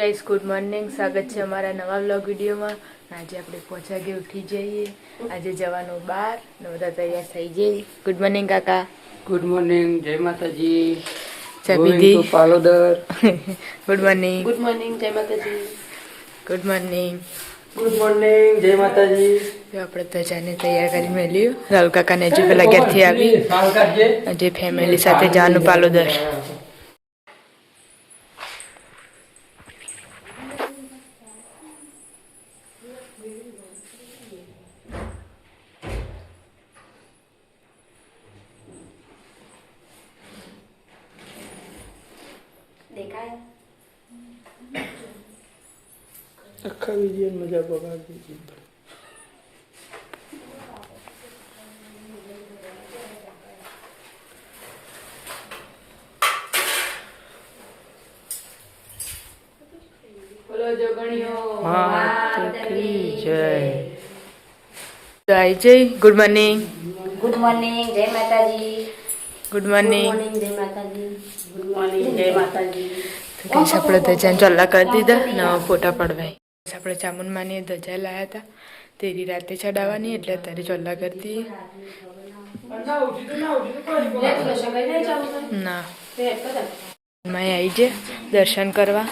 Guys good morning, સ્વાગત છે અમારા નવા વ્લોગ વિડીયોમાં. આજે આપણે 5 વાગે ઉઠી જઈએ. આજે જવાનું બહાર ને બધા તૈયાર થઈ જઈએ. ગુડ મોર્નિંગ કાકા. ગુડ મોર્નિંગ, જય માતાજી. ચા ગોઈંગ પીધી? To Palodar. Good morning. Good morning, જય માતાજી. Good morning. ગુડ મોર્નિંગ, જય માતાજી. આપણે ધજાને તૈયાર કરી મેલ્યું. રાહુલ કાકાને હજુ પેલા ઘેરથી આવી આજે ફેમિલી સાથે જવાનું પાલોદર. આખા વિડીયો મજા બગાડી. બોલો જોગણીઓ માતા કી જય. જય ગુડ મોર્નિંગ. ગુડ મોર્નિંગ, જય માતાજી. Good morning. જય માતાજી. ગુડ મોર્નિંગ, જય માતાજી. તો કઈશ આપણે ધજાને ચોલ્લા કરી દીધા ને ફોટા પડવાય. આપણે ચામુંડમાની ધજા લાયા હતા તેરી રાતે ચડાવવાની એટલે અત્યારે ચોલ્લા કરી દઈએ. ના મેં આવી છે દર્શન કરવા.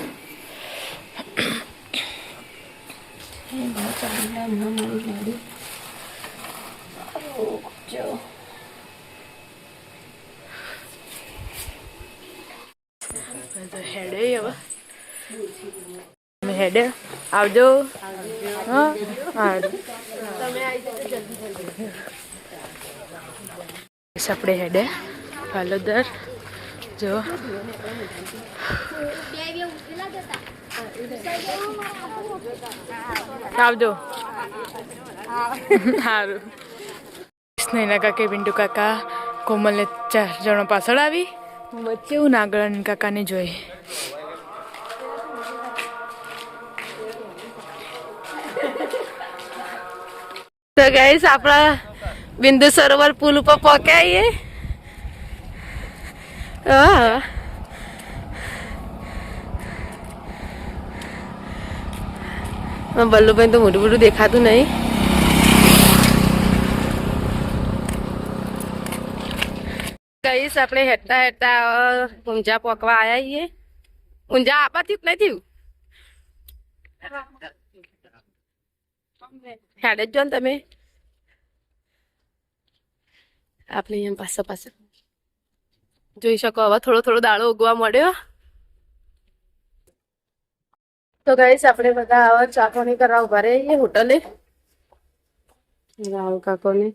હેડે હવે હેડે આવજો. હા આપણે હેડે પાલોદર જો આવજો. સારું. સ્નેહના કાકા, પિન્ટુ કાકા, કોમલને 4 જણો પાછળ આવી વચ્ચે હું નાગણ કાકાને જોઈ. તો ગાઈસ આપણા બિંદુ સરોવર પુલ ઉપર પહોંચ્યા. બલ્લુભાઈ તો મોટું મોટું દેખાતું નહીં. ગાઈસ આપણે હેઠતા હેઠતા ઊંઝા પોકવા આવ્યા છીએ. ઊંઝા આપાથી જ નહીં થયું. હેડે જ જો ને તમે. આપણે અહીંયા પાસે જોઈ શકો. હવે થોડો થોડો દાડો ઉગવા મળ્યો. તો ગાઈસ આપણે બધા હવે ચાખણી કરવા ઉભા રહીએ હોટલે. રાહુલ કાકોને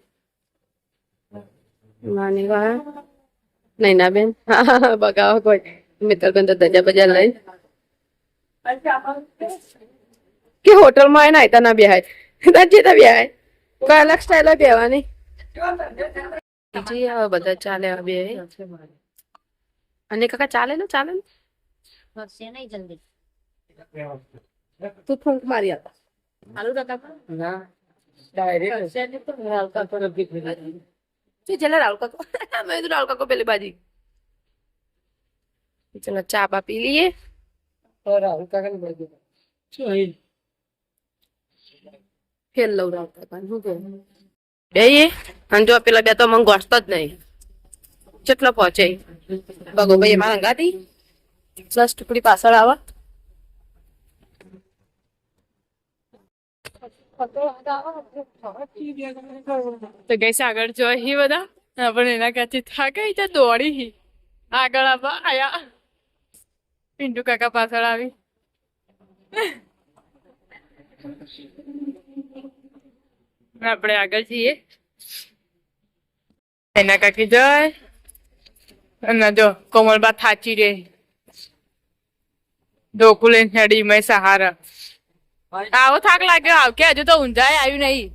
માની વા નૈના બેન બગાવો કોઈ મિત્રબેન તો ધજા બજા લઈ કે હોટલમાં આવીને આયતા ના બેહાય જેતા બેહાય કોઈ અલગ સ્ટાઇલ બેવાની. જી હવે બધા ચાલે બે. અને કાકા ચાલે ને તું ફૂંક મારી હતા. હાલો કાકા ના ડાયરેક્ટ રાહુલ કાકો મેં તો રાહુલ કાકો પેલી બાજી. ચલો ચા બા પી લઈએ. રાહુલ કાકા ફેર લઉં રાહુલ કાકા શું કહે બે. અને જો પેલા બે તો મને ગોઠતો જ નહીં. કેટલો પહોંચે બગો ભાઈ એમાં હંગાતી 10 ટુકડી પાછળ આવા. તો ગઈ આગળ જોઈ બધા પણ એના કાચી થાકી ત્યાં દોડી આગળ આવવા આયા. પિન્ટુ કાકા પાછળ આવી. આપણે આગળ જઈએ. એના કાકી જોય અને જો કોમલબા થાચી રે ઢોકું લઈને હેડી મેં સહારા. આવો થાક લાગ્યો આવ કે હજુ તો ઊંઝાય આવ્યું નહીં.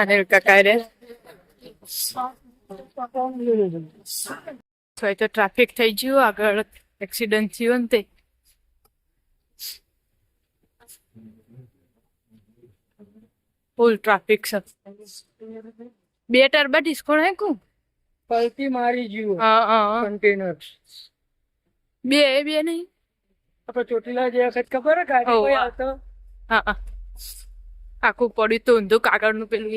અનિલ કાકા રે તો ટ્રાફિક થઈ ગયું. આગળ એક્સિડન્ટ થયો ને તે ફૂલ ટ્રાફિક છે. બે ટર્બા ડિસ્કાઉન્ટ હે કુ પલટી મારી ગયું હા હા કન્ટેનર બે બે નહીં આપણે ચોટીલા જે વખત ખબર હે ગાડી હોવ. કોઈ આવતો હા હા આખું પડ્યું તો ઊંધું કાગળનું પેલું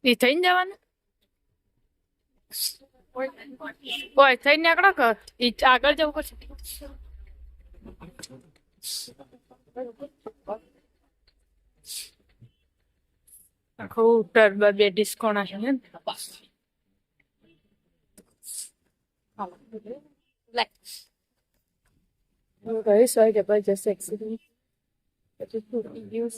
એ થઈને જવાનું ઓય થઈને નીકળો કર ઈ આગળ જવું પડશે આખું ટર્બા બે ડિસ્કાઉન્ટ આવે ને હું કહીશ હોય કે ભાઈ જશે એક્સિડન્ટ પછી તૂટી ગયું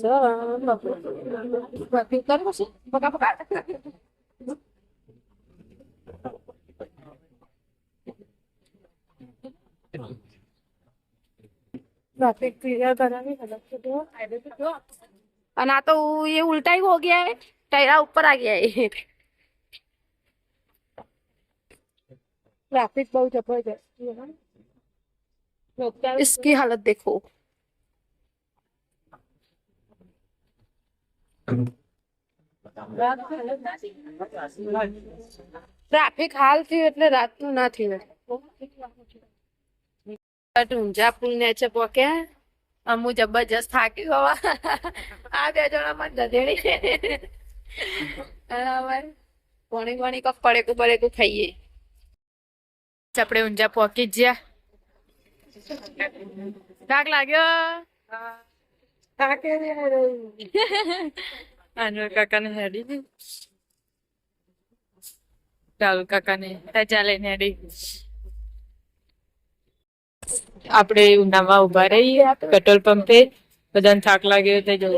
ट्रैफिक क्लियर करा भी अलग से दो हाईवे पे दो અને આ તો ये उल्टा ही हो गया है टायरा ऊपर आ गया है ट्रैफिक बहुत जबरदस्त है ना लोग क्या इसकी हालत देखो ટ્રાફિક હાલ થયું એટલે રાતનું ના થયું ઊંઝા પુલ નેચે પોક્યા અમુ જબરજસ્ત થાકી ગવા આ બે જણા માં ગધેડી બરાબર પાણી પાણી કપ પડેકું પડેકું ખાઈએ આપણે ઊંઝા પોકી જ જ્યાં થાક લાગ્યો આનો કાકાને હેડી ચાલુ કાકાને ચાલે ને હેડી આપણે ઉનામાં ઉભા રહીએ પેટ્રોલ પંપે બધાને થાક લાગ્યો તે જો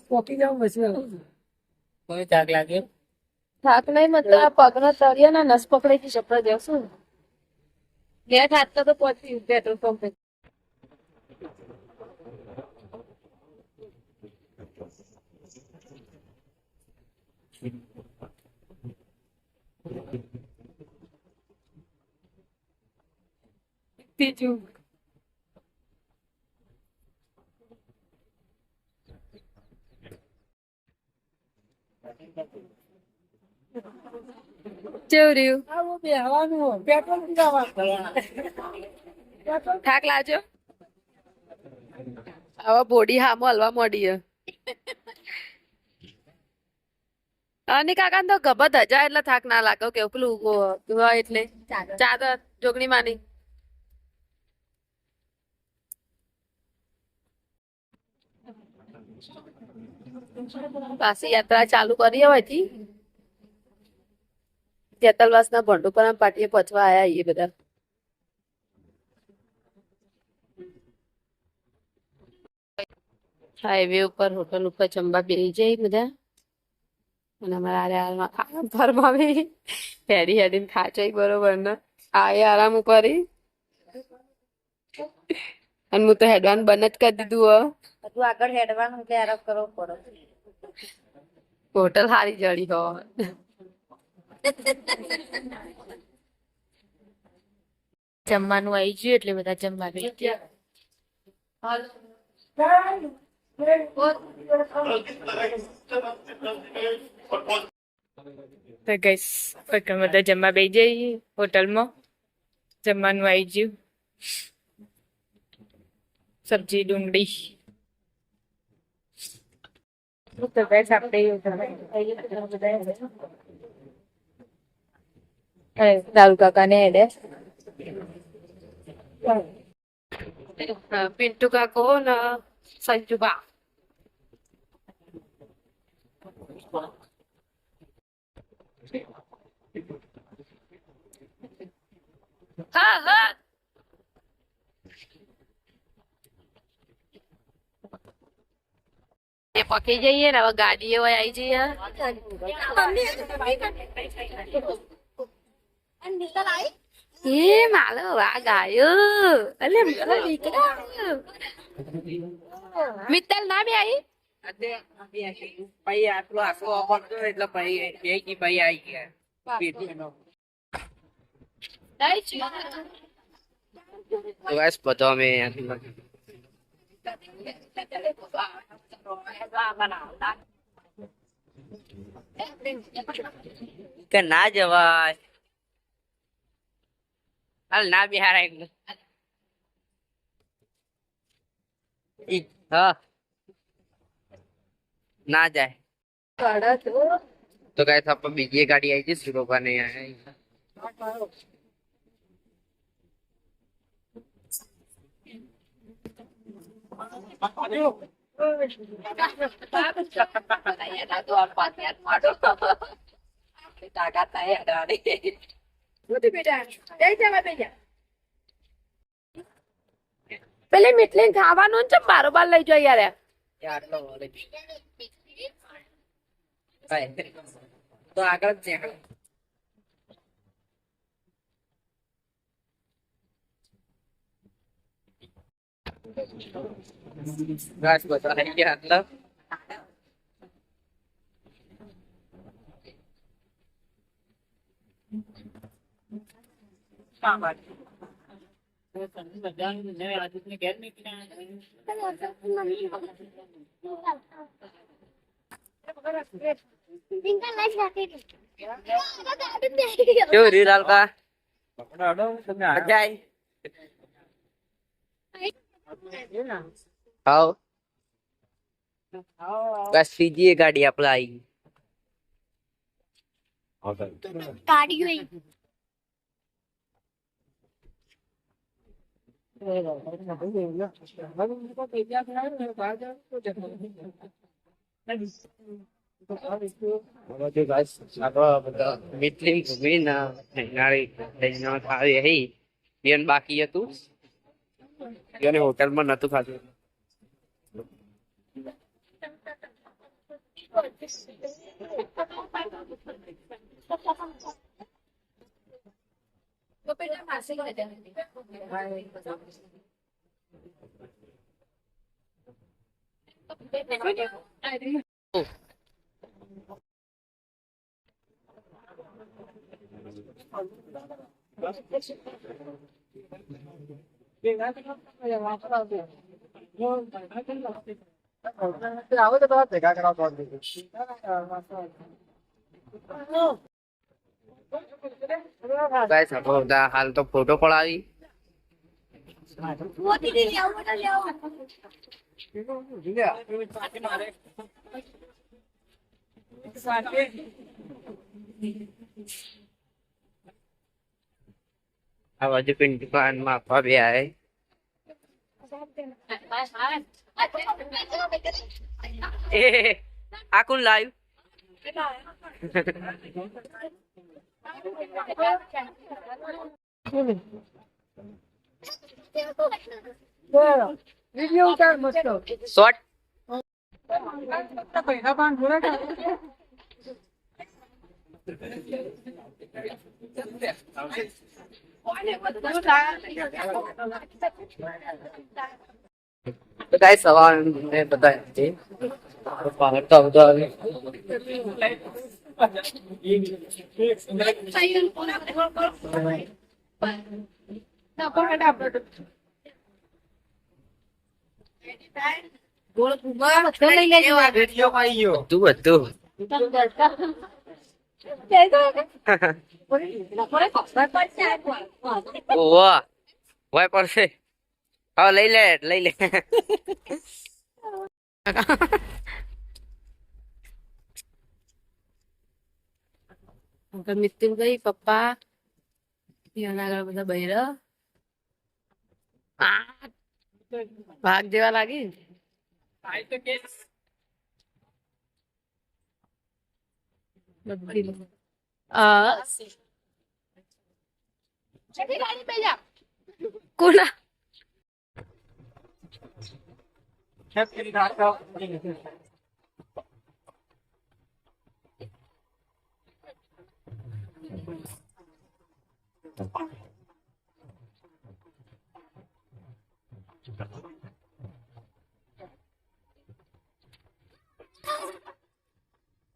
પોકી જાવ પછી કોઈ થાક લાગે થાક નહીં મતલબ પગના તળિયા ના નસ પકડેથી ચપડા જશું લેટ હાથ તો પહોંચી પેટ્રોલ પંપે બીજું ચેવર્યું આવું બેહવાનું પેટ્રોલ પીવાનું થાક લાજો હવે બોડી હામો હલવા મોડી અને કાકા તો ગભત હજા એટલે થાક ના લાગે કેવું પેલું હોય એટલે ચાદર જોગણી માની પાછી યાત્રા ચાલુ કરી હવેથી તેતલવાસ ના ભંડુ પર પાટીએ પહોંચવા આયા એ બધા હાઈવે ઉપર હોટલ ઉપર જમવા બેસી જાય બધા અને અમારા આરામ ફરવા બી હેડી હેડીને ખાચાઈ બરોબર ને આ આરામ ઉપર અને હું તો હેડવાનું બંધ જ કરી દીધું તું આગળ હેડવાનું એટલે આરામ કરવો પડે હોટલ હારી જડી હો જમવાનું આવી ગયું એટલે બધા જમવા બેસી ગયા તો ગઈસ બધા જમવા બેસી જઈએ હોટલમાં જમવાનું આવી ગયું સબ્જી ડુંગળી તો ગઈસ આપણે દાલ કાકાને હેડે પિન્ટુ કાકો ને સંજુબા હા હા એ પકી જઈએ ને હવે ગાડી એવા આવી જઈએ એ માલો આ ગાયો અલે દીકરા મિત્તલ ના બે આવી પછી આટલો આખો વાપરતો એટલે પછી આવી ગયા તો બસ બધો અમે કે ના જવાય હાલ ના બિહારાય હા ના જાય તો કઈ આપણે બીજી ગાડી આવી જઈશું લોકોને પેલી મીઠલી ખાવાનું છે બારોબાર લઈ જાઓ યાર આટલો તો આગળ જ છે ઘાસ બધા આવી ગયા આટલા કેવું રીલ હાલકા જાય હાવ બસ ત્રીજી ગાડી આપણે આવી બાકી હતું એને હોટલમાં નતું ખાધું હાલ તો ફોટો પડાવી આ બાજુ પિન દુકાનમાં આપવા બે આવે આ કોણ લાવ્યું વિડિયો ઉતાર મસ્ત શોર્ટ પૈસા પાન જોડે કઈ સવાલ મેં બતાવી પહાડ તો બધો આવે તું બધું ઓવા વાય પડશે હા લઈ લે મિતિનભાઈ પપ્પા આગળ બધા બહેરા ભાગ જેવા લાગી કોના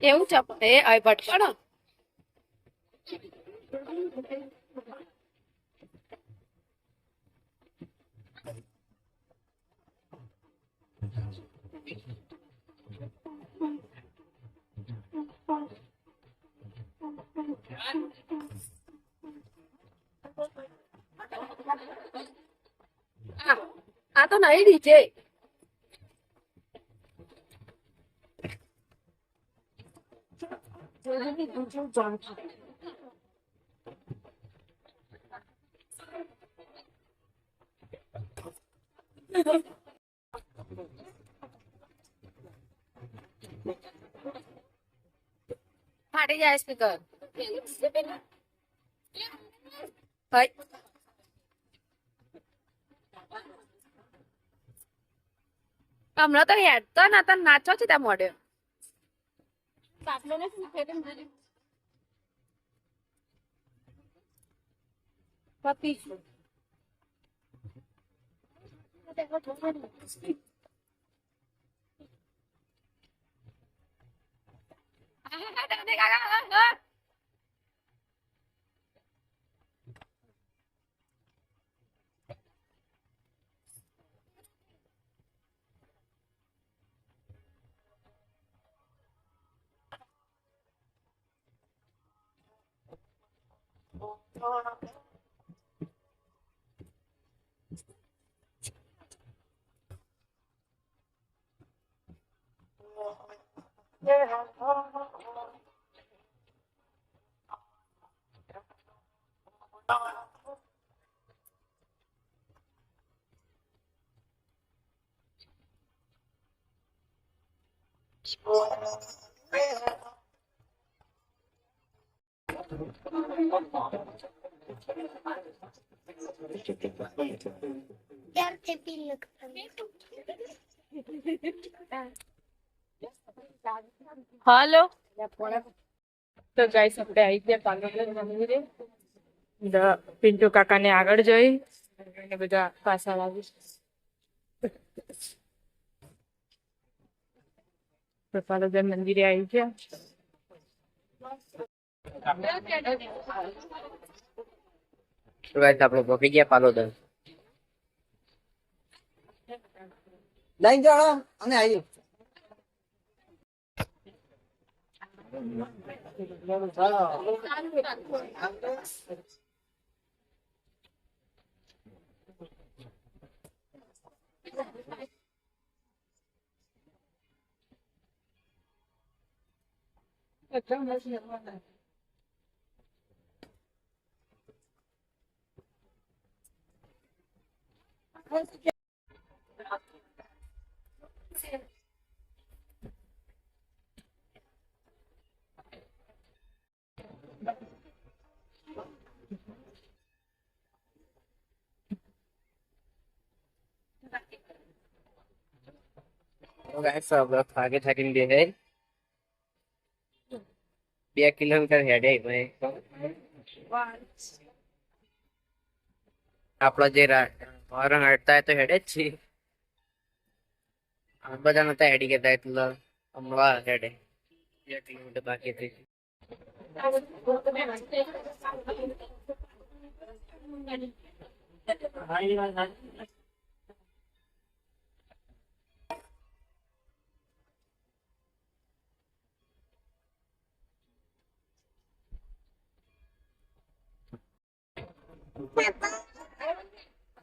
એવું છે એ આ ભટકાણો આ તો નહીં ડીજે ફાટી જાય સ્પીકર હમણાં તો હેડ તો ના તો નાચો છે ત્યાં મોડે પતિ હાલો તો ગાઈસ આપણે આવી ગયા પાલોદર મંદિરે પિન્ટુ કાકાને આગળ જઈ અને બધા પાછળ આવી તો પાલોદર મંદિરે આવી ગયા આપણે પહોંચી ગયા પાલોદર લઈ જાઓ અને આવી થાકી થાકીને બે 2 કિલોમીટર હેડે આપડો જે હોરણ હડતા તો હેડે જ છે બધા નતા હેડી ગયા એટલે હમણાં હેડે 2 કિલોમીટર બાકી હતી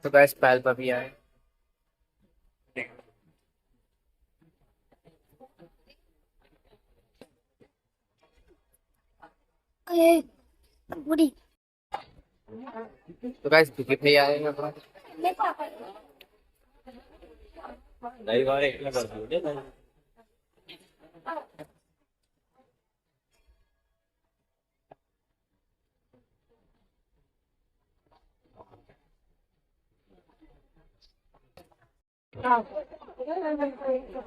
तो गाइस पायल पपी आए तो गाइस दुखी भैया आए हैं अपना नहीं वाले इतना कर दिए ना તો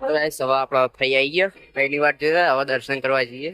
ગાઈસ હવે આપણા થઈ આવી ગયા પહેલી વાર જોયા હવે દર્શન કરવા જઈએ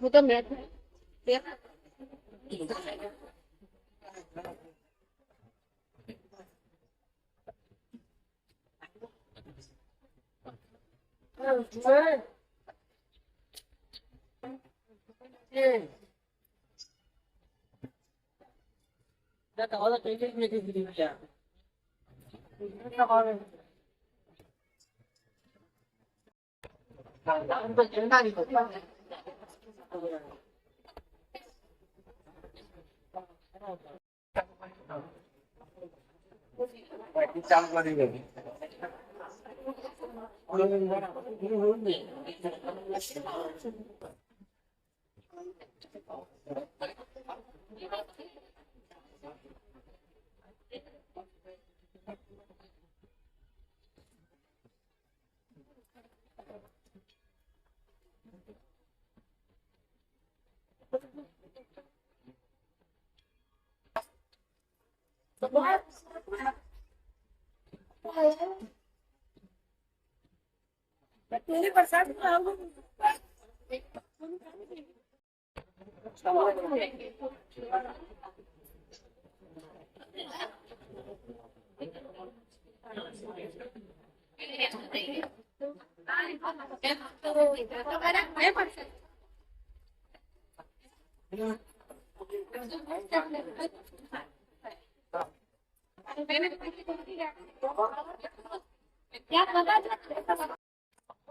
હું તો મેં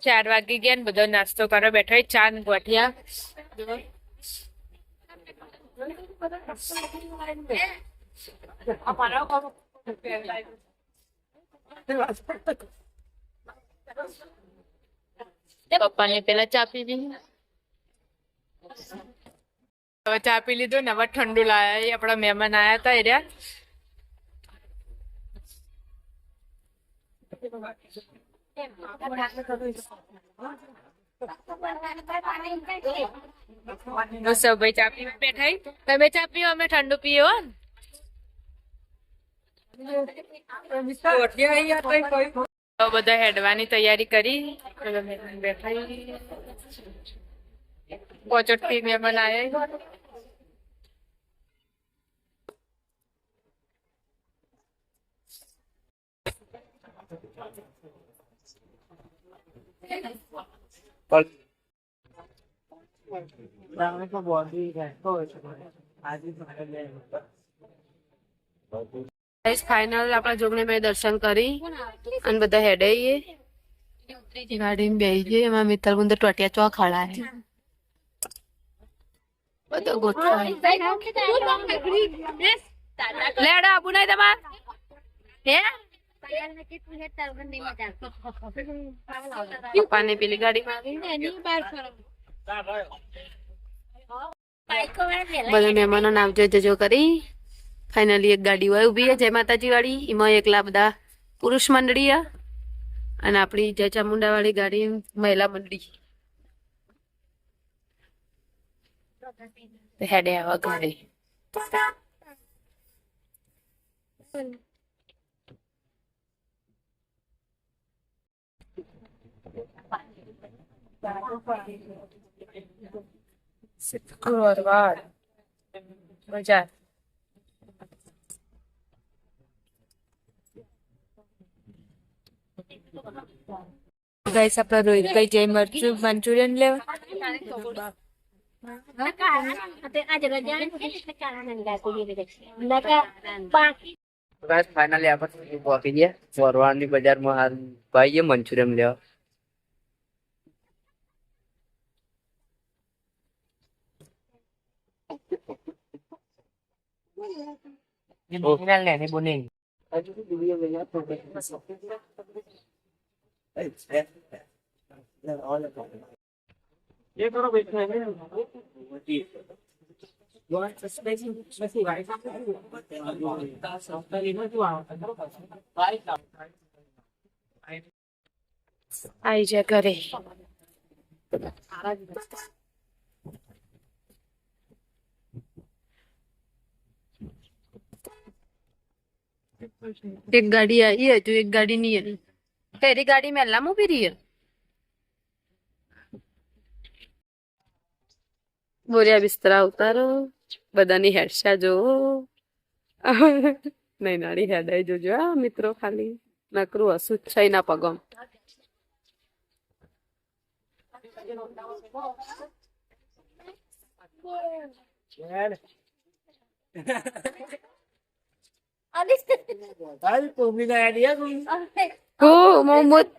ચાર વાગી ગયા ને બધો નાસ્તો કરવા બેઠો હોય. ચા ને ગોઠિયા. પપ્પાને પેલા ચા પીવી. હવે ચા પી લીધું ને હવે ઠંડુ લાયા. આપડા મહેમાન આયા હતા એ રહ્યા. ભાઈ ચા પીવા બેઠા. તમે ચા પીવો, અમે ઠંડુ પીવો. તો બધા હેડવાની તૈયારી કરી બેઠા પોચટથી મહેમાન આવ્યા ફાઇનલ આપણા જોગણી મેં દર્શન કરી અને બધા હેડે ગાડી બેસી ગઈ એમાં મિત્તલ બુંદર ટોટિયા ચો ખડા છે બધો ગોઠવા લેડા આબુ નહીં તમાર હે પપ્પાને પેલી ગાડીમાં બધા મહેમાનો આવજો જજો કરી ફાઇનલી એક ગાડી હોય ઉભી છે જય માતાજી વાળી એમાં એકલા બધા પુરુષ મંડળી અને આપણી જય ચામુંડા વાળી ગાડી મહિલા મંડળી હેડે આવા ઘરે શુક્રવાર બજાર ગાઈસ આપણા રોહિતભાઈ જય મરચું મંચુરિયન લેવા ફાઇનલી આપણે પહોંચી ગયા વરવાડની બજારમાં હાલ ભાઈએ મંચુરિયન લેવા આઈ જા ઘરે एक गाड़ी आई है जो एक गाड़ी नहीं है तेरी गाड़ी में अल्लाह मुँह भी रही है बोरिया बिस्तरा उतारो बदानी हेडशा जो नहीं नाड़ी हेडाई जो आ मित्रों खाली नकरू हसू छई ना पगम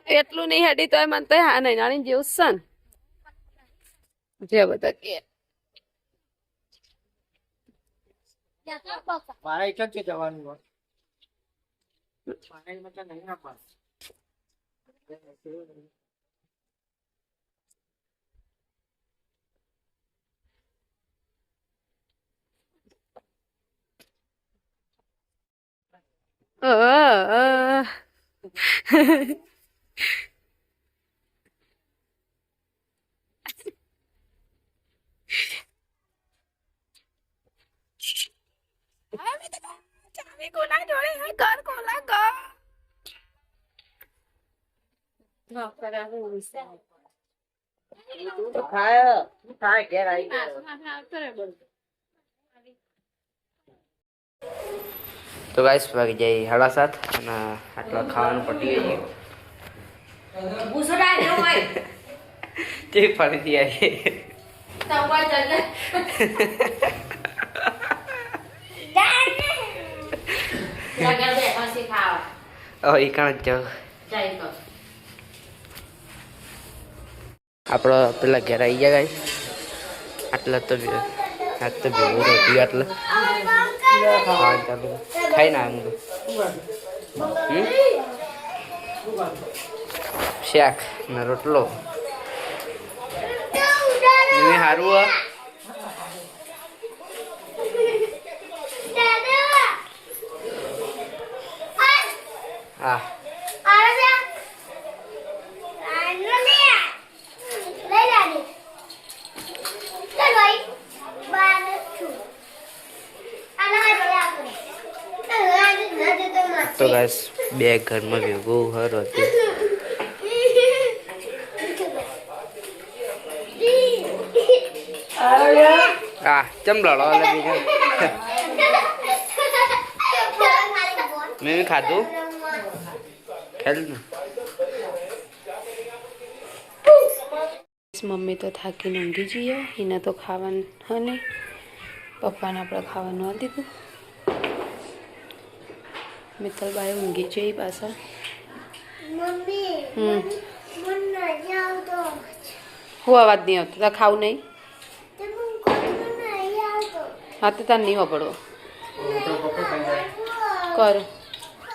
એટલું નહીં હેડી તો મને તો હા નહીં નાની જેવું સન જે બધા કે મારા એક જ જવાનું નહીં આપવા તો ગાઈસ વાગી જાય 7:30 અને આટલા ખાવાનું પટી ગયું તે ફરીથી આવી ઈ કાં જ જાઉં આપણો પેલા ઘેર આવી ગયા ગાઈસ આટલા તો આજ તો ભેગું રહ્યું આટલા હા ચાલો ખાઈ ના આમ શાક ને રોટલો સારું હા તો ગાઈસ બે ઘરમાં ભેગું હર હતું આ ચમ લડો એટલે બીજા મેં ખાધું હેલ્થ મમ્મી તો થાકીને ઊંઘી જઈએ એને તો ખાવાનું હ નહીં પપ્પાને આપણે ખાવાનું આ દીધું મિત્તલબાઈ ઊંઘી જઈ પાછળ હું અવાજ નહીં આવતો તાર ખાવું નહીં હા તો તાર નહીં વાપરવો કર